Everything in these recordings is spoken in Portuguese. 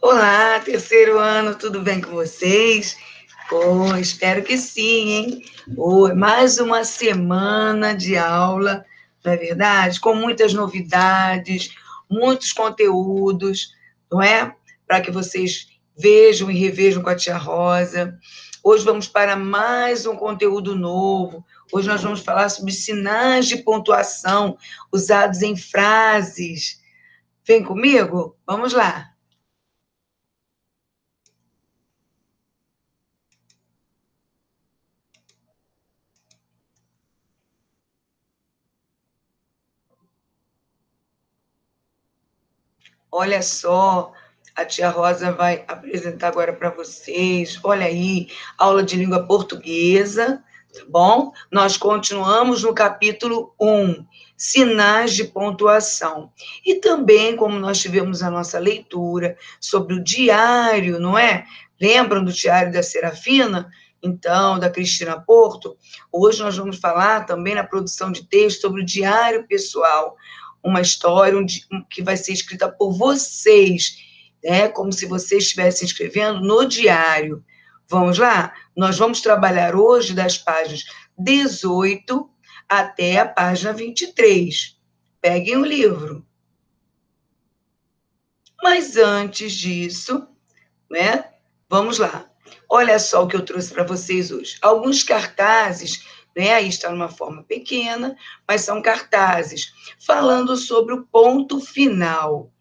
Olá, terceiro ano, tudo bem com vocês? Espero que sim, hein? Mais uma semana de aula, não é verdade? Com muitas novidades, muitos conteúdos, não é? Para que vocês vejam e revejam com a tia Rosa. Hoje vamos para mais um conteúdo novo. Hoje nós vamos falar sobre sinais de pontuação usados em frases. Vem comigo? Vamos lá. Olha só, a tia Rosa vai apresentar agora para vocês. Olha aí, aula de língua portuguesa, tá bom? Nós continuamos no capítulo 1, sinais de pontuação. E também, como nós tivemos a nossa leitura sobre o diário, não é? Lembram do diário da Serafina? Então, da Cristina Porto? Hoje nós vamos falar também na produção de texto sobre o diário pessoal, uma história que vai ser escrita por vocês, né? Como se vocês estivessem escrevendo no diário. Vamos lá? Nós vamos trabalhar hoje das páginas 18 até a página 23. Peguem o livro. Mas antes disso, né? Vamos lá. Olha só o que eu trouxe para vocês hoje. Alguns cartazes, né? Aí está numa forma pequena, mas são cartazes falando sobre o ponto final.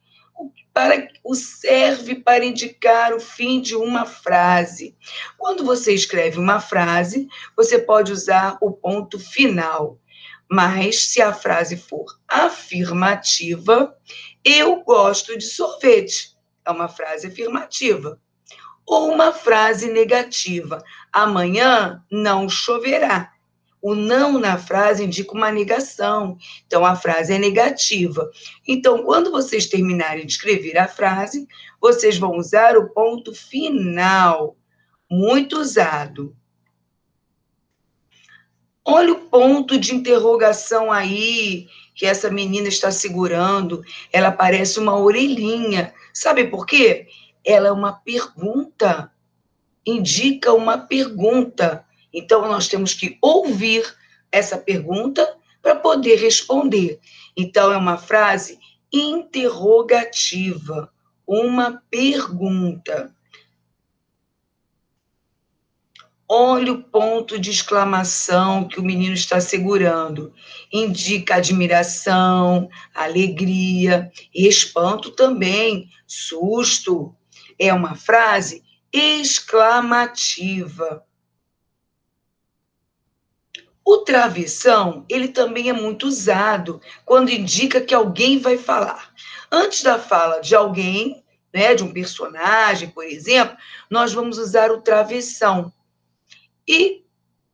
Serve para indicar o fim de uma frase. Quando você escreve uma frase, você pode usar o ponto final. Mas se a frase for afirmativa, eu gosto de sorvete. É uma frase afirmativa. Ou uma frase negativa. Amanhã não choverá. O não na frase indica uma negação. Então, a frase é negativa. Então, quando vocês terminarem de escrever a frase, vocês vão usar o ponto final. Muito usado. Olha o ponto de interrogação aí que essa menina está segurando. Ela parece uma orelhinha. Sabe por quê? Ela é uma pergunta. Indica uma pergunta. Então, nós temos que ouvir essa pergunta para poder responder. Então, é uma frase interrogativa, uma pergunta. Olha o ponto de exclamação que o menino está segurando. Indica admiração, alegria, espanto também, susto. É uma frase exclamativa. O travessão, ele também é muito usado quando indica que alguém vai falar. Antes da fala de alguém, né, de um personagem, por exemplo, nós vamos usar o travessão.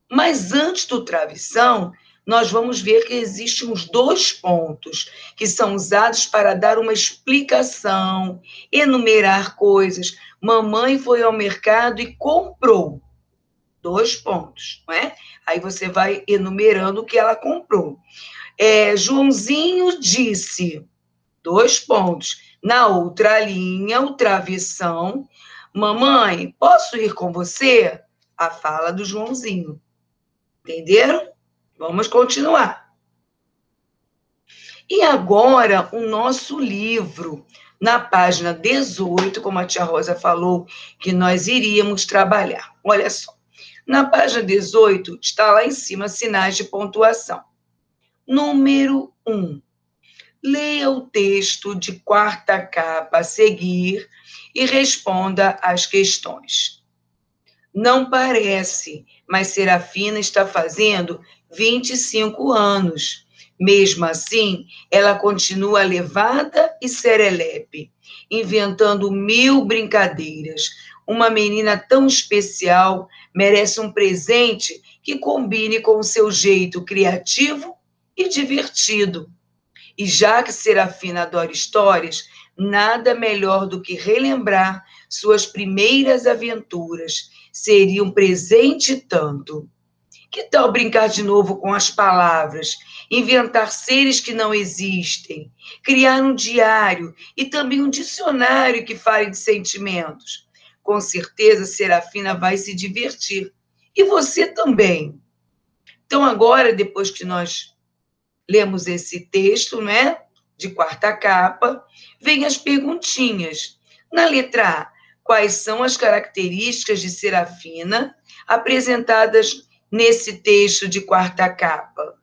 Mas antes do travessão, nós vamos ver que existem os dois pontos que são usados para dar uma explicação, enumerar coisas. Mamãe foi ao mercado e comprou. 2 pontos, não é? Aí você vai enumerando o que ela comprou. Joãozinho disse, 2 pontos. Na outra linha, o travessão, mamãe, posso ir com você? A fala do Joãozinho. Entenderam? Vamos continuar. E agora, o nosso livro, na página 18, como a tia Rosa falou, que nós iríamos trabalhar. Olha só. Na página 18, está lá em cima sinais de pontuação. Número 1. Leia o texto de quarta capa a seguir e responda às questões. Não parece, mas Serafina está fazendo 25 anos. Mesmo assim, ela continua levada e serelepe, inventando 1000 brincadeiras. Uma menina tão especial merece um presente que combine com o seu jeito criativo e divertido. E já que Serafina adora histórias, nada melhor do que relembrar suas primeiras aventuras. Seria um presente tanto. Que tal brincar de novo com as palavras, inventar seres que não existem, criar um diário e também um dicionário que fale de sentimentos? Com certeza, Serafina vai se divertir. E você também. Então, agora, depois que nós lemos esse texto, né, de quarta capa, vem as perguntinhas. Na letra A, quais são as características de Serafina apresentadas nesse texto de quarta capa?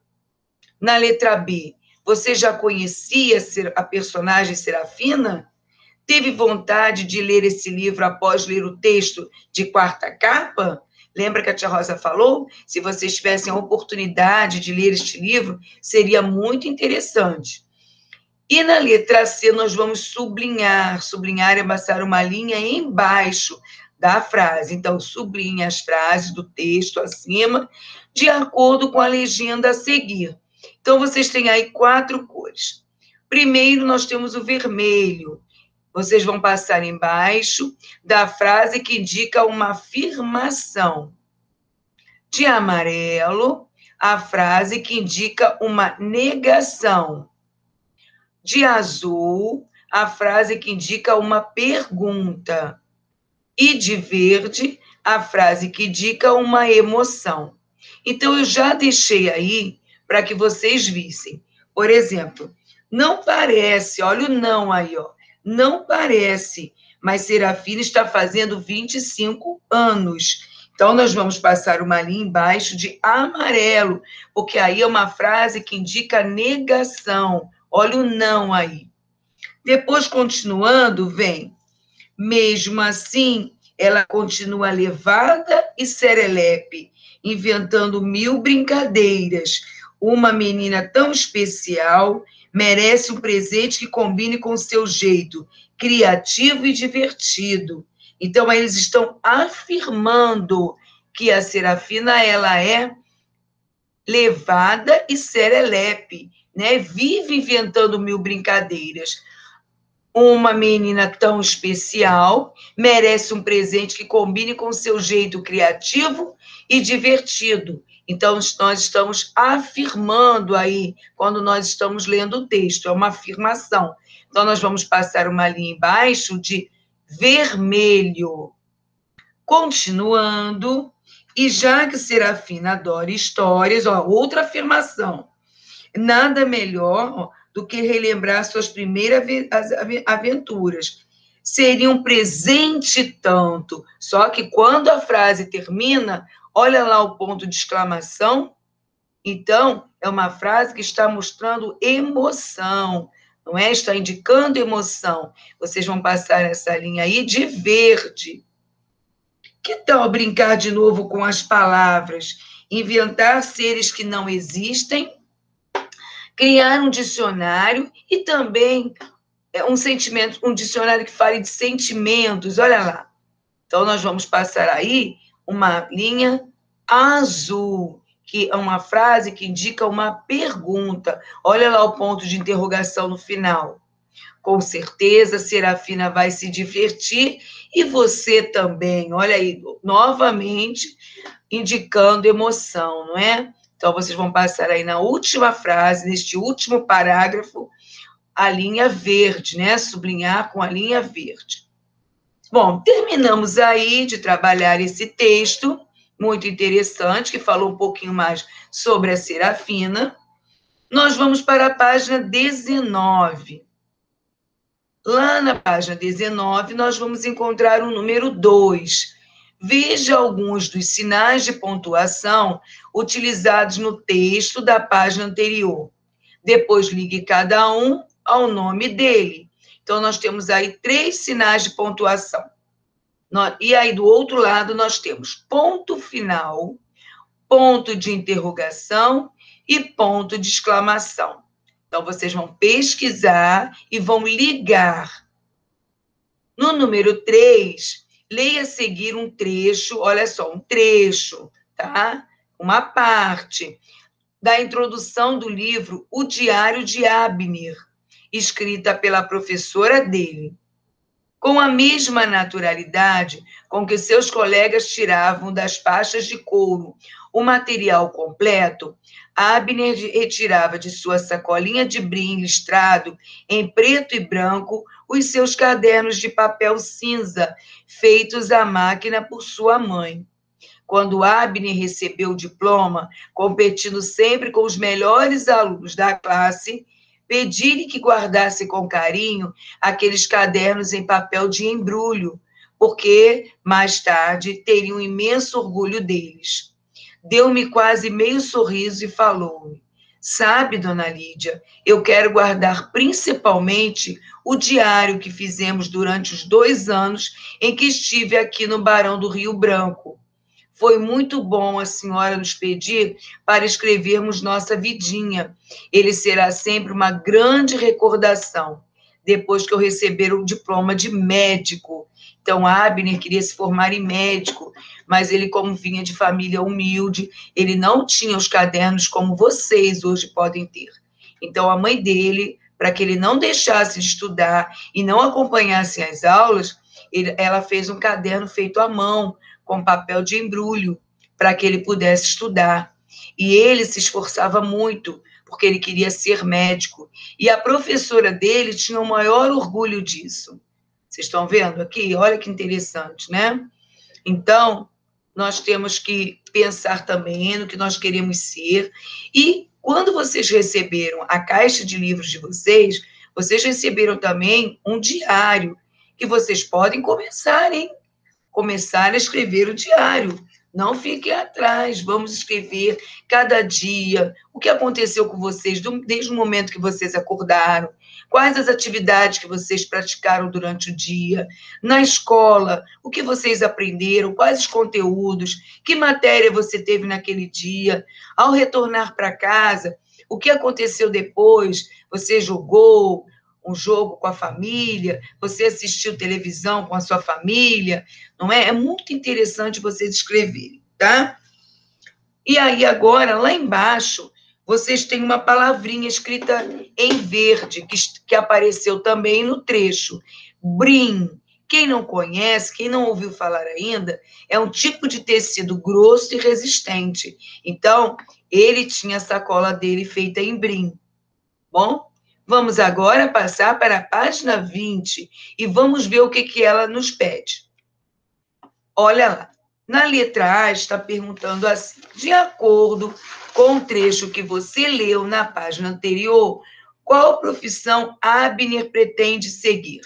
Na letra B, você já conhecia a personagem Serafina? Teve vontade de ler esse livro após ler o texto de quarta capa? Lembra que a tia Rosa falou? Se vocês tivessem a oportunidade de ler este livro, seria muito interessante. E na letra C, nós vamos sublinhar. Sublinhar é passar uma linha embaixo da frase. Então, sublinhe as frases do texto acima, de acordo com a legenda a seguir. Então, vocês têm aí 4 cores. Primeiro, nós temos o vermelho. Vocês vão passar embaixo da frase que indica uma afirmação. De amarelo, a frase que indica uma negação. De azul, a frase que indica uma pergunta. E de verde, a frase que indica uma emoção. Então, eu já deixei aí para que vocês vissem. Por exemplo, não parece, olha o não aí, ó. Não parece, mas Serafina está fazendo 25 anos. Então, nós vamos passar uma linha embaixo de amarelo, porque aí é uma frase que indica negação. Olha o não aí. Depois, continuando, vem. Mesmo assim, ela continua levada e serelepe, inventando 1000 brincadeiras. Uma menina tão especial merece um presente que combine com seu jeito, criativo e divertido. Então, eles estão afirmando que a Serafina, ela é levada e serelepe, né? Vive inventando 1000 brincadeiras. Uma menina tão especial merece um presente que combine com seu jeito criativo e divertido. Então, nós estamos afirmando aí, quando nós estamos lendo o texto, é uma afirmação. Então, nós vamos passar uma linha embaixo de vermelho. Continuando, e já que Serafina adora histórias, ó, outra afirmação. Nada melhor do que relembrar suas primeiras aventuras. Seria um presente tanto. Só que quando a frase termina, olha lá o ponto de exclamação. Então, é uma frase que está mostrando emoção, não é? Está indicando emoção. Vocês vão passar essa linha aí de verde. Que tal brincar de novo com as palavras? Inventar seres que não existem, criar um dicionário e também um dicionário que fale de sentimentos, olha lá. Então, nós vamos passar aí uma linha azul, que é uma frase que indica uma pergunta. Olha lá o ponto de interrogação no final. Com certeza, Serafina vai se divertir e você também. Olha aí, novamente, indicando emoção, não é? Então, vocês vão passar aí na última frase, neste último parágrafo, a linha verde, né? Sublinhar com a linha verde. Bom, terminamos aí de trabalhar esse texto, muito interessante, que falou um pouquinho mais sobre a Serafina. Nós vamos para a página 19. Lá na página 19, nós vamos encontrar o número 2. Veja alguns dos sinais de pontuação utilizados no texto da página anterior. Depois, ligue cada um ao nome dele. Então, nós temos aí 3 sinais de pontuação. E aí, do outro lado, nós temos ponto final, ponto de interrogação e ponto de exclamação. Então, vocês vão pesquisar e vão ligar. No número 3, leia a seguir um trecho, olha só, um trecho, tá? Uma parte da introdução do livro O Diário de Abner, escrita pela professora dele. Com a mesma naturalidade com que seus colegas tiravam das pastas de couro o material completo, Abner retirava de sua sacolinha de brim listrado em preto e branco os seus cadernos de papel cinza, feitos à máquina por sua mãe. Quando Abner recebeu o diploma, competindo sempre com os melhores alunos da classe, pedi-lhe que guardasse com carinho aqueles cadernos em papel de embrulho, porque, mais tarde, teria um imenso orgulho deles. Deu-me quase meio sorriso e falou-me: sabe, dona Lídia, eu quero guardar principalmente o diário que fizemos durante os 2 anos em que estive aqui no Barão do Rio Branco. Foi muito bom a senhora nos pedir para escrevermos nossa vidinha. Ele será sempre uma grande recordação, depois que eu receber o diploma de médico. Então, Abner queria se formar em médico, mas ele, como vinha de família humilde, ele não tinha os cadernos como vocês hoje podem ter. Então, a mãe dele, para que ele não deixasse de estudar e não acompanhasse as aulas, ela fez um caderno feito à mão, com papel de embrulho, para que ele pudesse estudar. E ele se esforçava muito, porque ele queria ser médico. E a professora dele tinha o maior orgulho disso. Vocês estão vendo aqui? Olha que interessante, né? Então, nós temos que pensar também no que nós queremos ser. E quando vocês receberam a caixa de livros de vocês receberam também um diário, que vocês podem começar, hein? Começar a escrever o diário. Não fiquem atrás, vamos escrever cada dia o que aconteceu com vocês desde o momento que vocês acordaram, quais as atividades que vocês praticaram durante o dia, na escola, o que vocês aprenderam, quais os conteúdos, que matéria você teve naquele dia, ao retornar para casa, o que aconteceu depois, você jogou um jogo com a família, você assistiu televisão com a sua família, não é? É muito interessante vocês escreverem, tá? E aí, agora, lá embaixo, vocês têm uma palavrinha escrita em verde, que apareceu também no trecho. Brim. Quem não conhece, quem não ouviu falar ainda, é um tipo de tecido grosso e resistente. Então, ele tinha a sacola dele feita em brim. Bom? Vamos agora passar para a página 20 e vamos ver o que ela nos pede. Olha lá, na letra A está perguntando assim: de acordo com o trecho que você leu na página anterior, qual profissão Abner pretende seguir?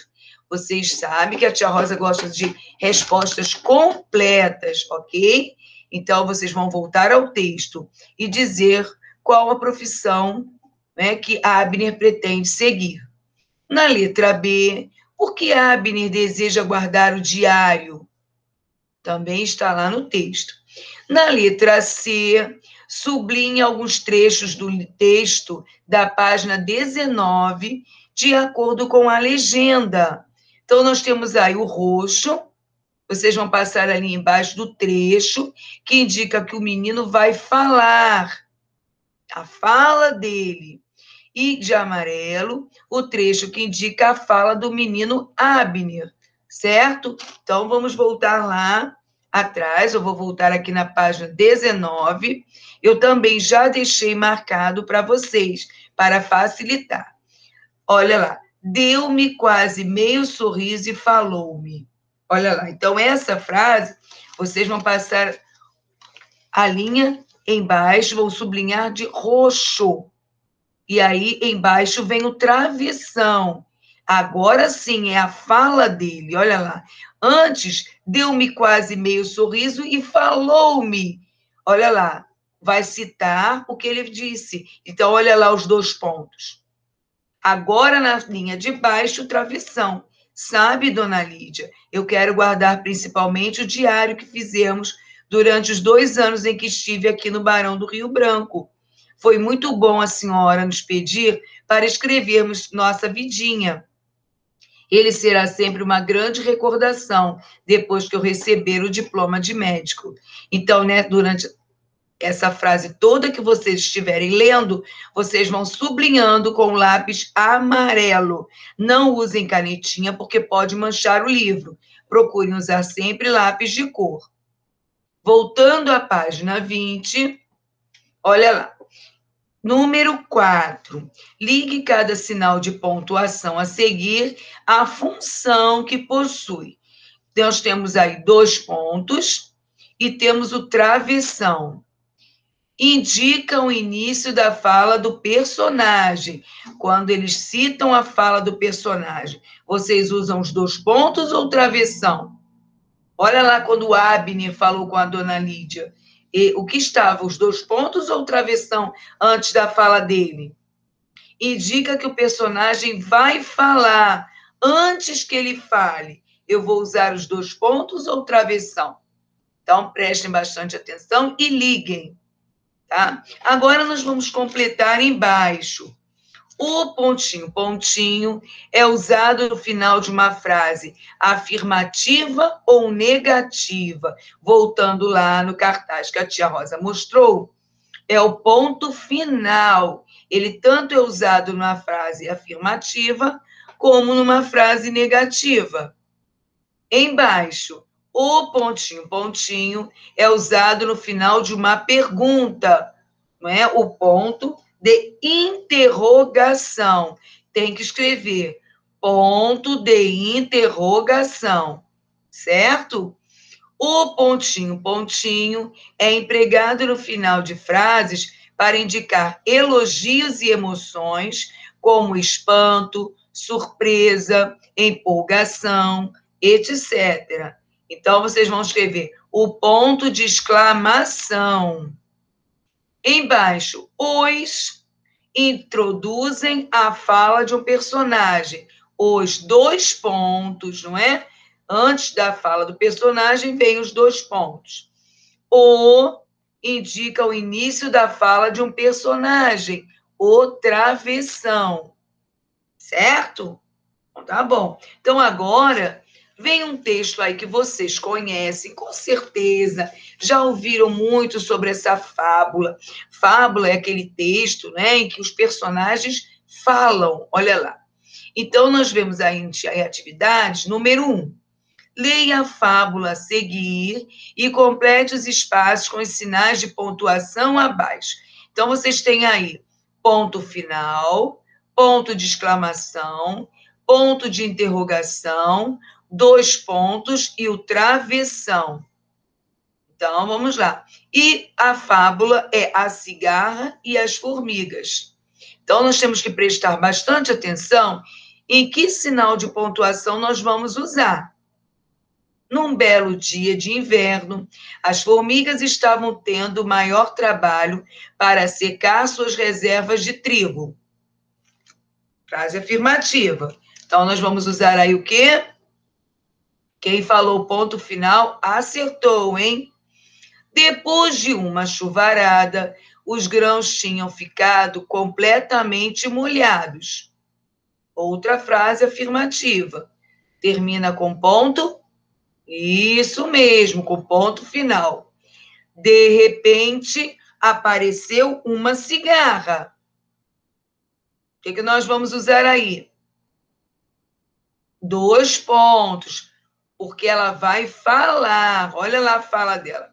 Vocês sabem que a tia Rosa gosta de respostas completas, ok? Então, vocês vão voltar ao texto e dizer qual a profissão, né, que Abner pretende seguir. Na letra B, por que Abner deseja guardar o diário? Também está lá no texto. Na letra C, sublinhe alguns trechos do texto da página 19, de acordo com a legenda. Então, nós temos aí o roxo, vocês vão passar ali embaixo do trecho, que indica que o menino vai falar, a fala dele. E de amarelo, o trecho que indica a fala do menino Abner, certo? Então, vamos voltar lá atrás, eu vou voltar aqui na página 19, eu também já deixei marcado para vocês, para facilitar. Olha lá, deu-me quase meio sorriso e falou-me. Olha lá, então essa frase, vocês vão passar a linha embaixo, vão sublinhar de roxo. E aí, embaixo, vem o travessão. Agora sim, é a fala dele. Olha lá. Antes, deu-me quase meio sorriso e falou-me. Olha lá. Vai citar o que ele disse. Então, olha lá os 2 pontos. Agora, na linha de baixo, travessão. Sabe, dona Lídia, eu quero guardar principalmente o diário que fizemos durante os 2 anos em que estive aqui no Barão do Rio Branco. Foi muito bom a senhora nos pedir para escrevermos nossa vidinha. Ele será sempre uma grande recordação depois que eu receber o diploma de médico. Então, né, durante essa frase toda que vocês estiverem lendo, vocês vão sublinhando com lápis amarelo. Não usem canetinha, porque pode manchar o livro. Procurem usar sempre lápis de cor. Voltando à página 20, olha lá. Número 4. Ligue cada sinal de pontuação a seguir à função que possui. Nós temos aí 2 pontos e temos o travessão. Indica o início da fala do personagem. Quando eles citam a fala do personagem, vocês usam os 2 pontos ou travessão? Olha lá quando o Abner falou com a dona Lídia. E o que estava, os 2 pontos ou travessão antes da fala dele? Indica que o personagem vai falar. Antes que ele fale, eu vou usar os 2 pontos ou travessão? Então, prestem bastante atenção e liguem. Tá? Agora, nós vamos completar embaixo. O pontinho, pontinho, é usado no final de uma frase afirmativa ou negativa. Voltando lá no cartaz que a tia Rosa mostrou, é o ponto final. Ele tanto é usado numa frase afirmativa como numa frase negativa. Embaixo, o pontinho, pontinho, é usado no final de uma pergunta, não é? O ponto de interrogação. Tem que escrever ponto de interrogação, certo? O pontinho, pontinho, é empregado no final de frases para indicar elogios e emoções, como espanto, surpresa, empolgação, etc. Então, vocês vão escrever o ponto de exclamação. Embaixo, os introduzem a fala de um personagem. Os 2 pontos, não é? Antes da fala do personagem, vem os 2 pontos. O indica o início da fala de um personagem. O travessão. Certo? Então, tá bom. Então, agora, vem um texto aí que vocês conhecem, com certeza, já ouviram muito sobre essa fábula. Fábula é aquele texto, né, em que os personagens falam, olha lá. Então, nós vemos aí em atividades, número 1. Leia a fábula a seguir e complete os espaços com os sinais de pontuação abaixo. Então, vocês têm aí ponto final, ponto de exclamação, ponto de interrogação, 2 pontos e o travessão. Então, vamos lá. E a fábula é A Cigarra e as Formigas. Então, nós temos que prestar bastante atenção em que sinal de pontuação nós vamos usar. Num belo dia de inverno, as formigas estavam tendo maior trabalho para secar suas reservas de trigo. Frase afirmativa. Então, nós vamos usar aí o quê? Quem falou ponto final acertou, hein? Depois de uma chuvarada, os grãos tinham ficado completamente molhados. Outra frase afirmativa. Termina com ponto. Isso mesmo, com ponto final. De repente, apareceu uma cigarra. O que nós vamos usar aí? 2 pontos, porque ela vai falar. Olha lá a fala dela.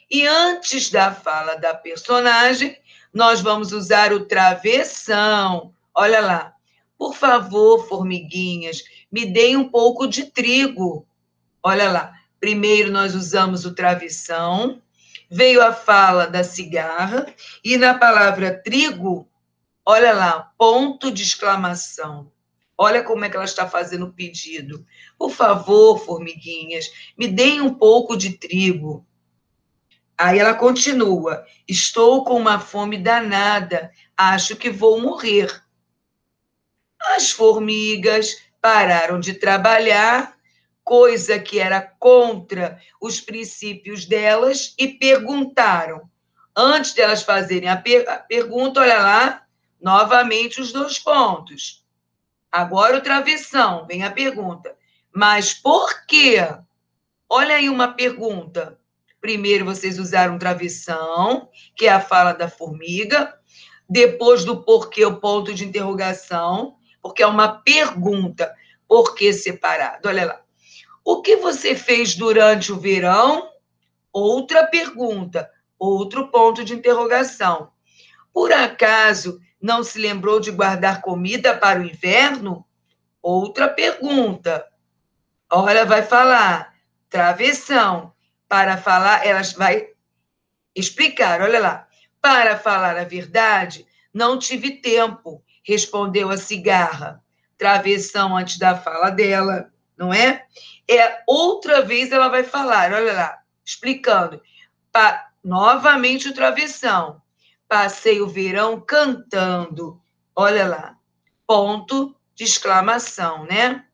E antes da fala da personagem, nós vamos usar o travessão. Olha lá. Por favor, formiguinhas, me deem um pouco de trigo. Olha lá. Primeiro nós usamos o travessão, veio a fala da cigarra, e na palavra trigo, olha lá, ponto de exclamação. Olha como é que ela está fazendo o pedido. Por favor, formiguinhas, me deem um pouco de trigo. Aí ela continua. Estou com uma fome danada. Acho que vou morrer. As formigas pararam de trabalhar, coisa que era contra os princípios delas, e perguntaram. Antes delas fazerem a pergunta, olha lá, novamente os 2 pontos. Agora o travessão, vem a pergunta. Mas por quê? Olha aí uma pergunta. Primeiro vocês usaram travessão, que é a fala da formiga. Depois do porquê, o ponto de interrogação, porque é uma pergunta. Por que separado? Olha lá. O que você fez durante o verão? Outra pergunta, outro ponto de interrogação. Por acaso não se lembrou de guardar comida para o inverno? Outra pergunta. Olha, vai falar. Travessão. Para falar, ela vai explicar. Olha lá. Para falar a verdade, não tive tempo, respondeu a cigarra. Travessão antes da fala dela, não é? Outra vez ela vai falar, olha lá, explicando. Novamente o travessão. Passei o verão cantando. Olha lá. Ponto de exclamação, né?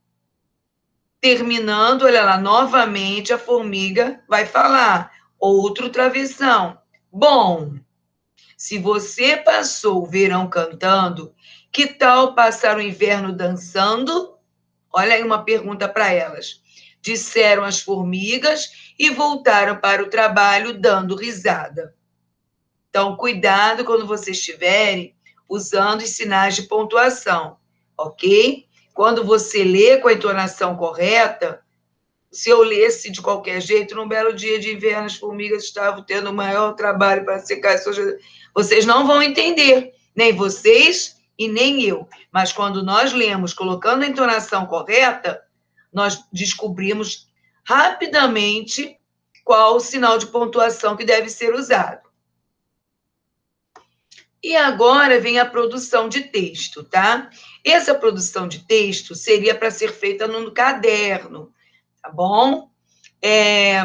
Terminando, olha lá, novamente a formiga vai falar. Outro travessão. Bom, se você passou o verão cantando, que tal passar o inverno dançando? Olha aí uma pergunta para elas. Disseram as formigas e voltaram para o trabalho dando risada. Então, cuidado quando vocês estiverem usando os sinais de pontuação, ok? Quando você lê com a entonação correta, se eu lesse de qualquer jeito, num belo dia de inverno, as formigas estavam tendo o maior trabalho para secar as suas... Vocês não vão entender, nem vocês e nem eu. Mas quando nós lemos colocando a entonação correta, nós descobrimos rapidamente qual o sinal de pontuação que deve ser usado. E agora vem a produção de texto, tá? Essa produção de texto seria para ser feita no caderno, tá bom?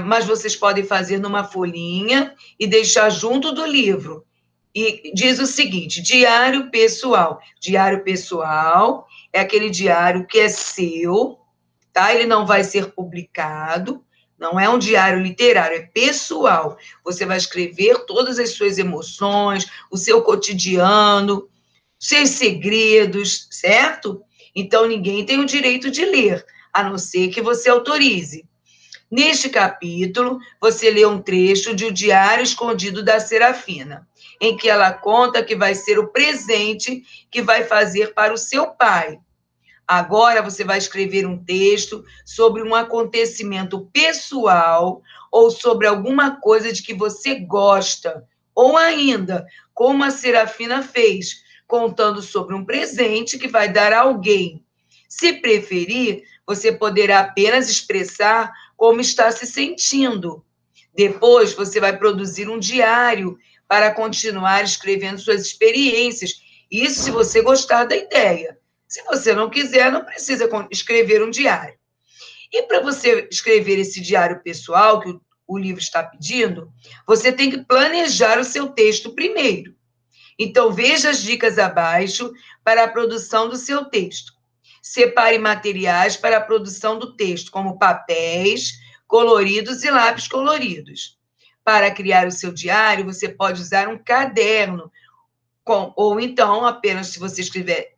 Mas vocês podem fazer numa folhinha e deixar junto do livro. E diz o seguinte, diário pessoal. Diário pessoal é aquele diário que é seu, tá? Ele não vai ser publicado, não é um diário literário, é pessoal. Você vai escrever todas as suas emoções, o seu cotidiano, seus segredos, certo? Então, ninguém tem o direito de ler, a não ser que você autorize. Neste capítulo, você lê um trecho de O Diário Escondido da Serafina, em que ela conta que vai ser o presente que vai fazer para o seu pai. Agora você vai escrever um texto sobre um acontecimento pessoal ou sobre alguma coisa de que você gosta, ou ainda, como a Serafina fez, contando sobre um presente que vai dar a alguém. Se preferir, você poderá apenas expressar como está se sentindo. Depois, você vai produzir um diário para continuar escrevendo suas experiências. Isso se você gostar da ideia. Se você não quiser, não precisa escrever um diário. E para você escrever esse diário pessoal que o livro está pedindo, você tem que planejar o seu texto primeiro. Então, veja as dicas abaixo para a produção do seu texto. Separe materiais para a produção do texto, como papéis coloridos e lápis coloridos. Para criar o seu diário, você pode usar um caderno, ou então, apenas, se você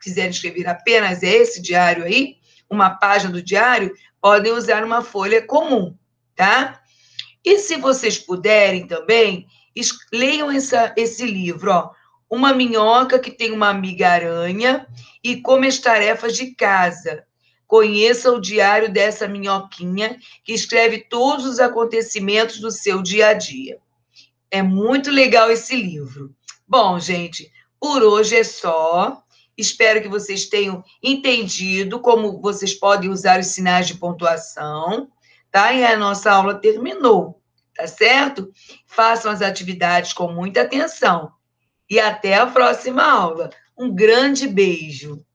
quiser escrever apenas esse diário aí, uma página do diário, podem usar uma folha comum, tá? E se vocês puderem também, leiam esse livro, ó. Uma minhoca que tem uma amiga aranha e come as tarefas de casa. Conheça o diário dessa minhoquinha que escreve todos os acontecimentos do seu dia a dia. É muito legal esse livro. Bom, gente, por hoje é só. Espero que vocês tenham entendido como vocês podem usar os sinais de pontuação, tá? E a nossa aula terminou, tá certo? Façam as atividades com muita atenção. E até a próxima aula. Um grande beijo.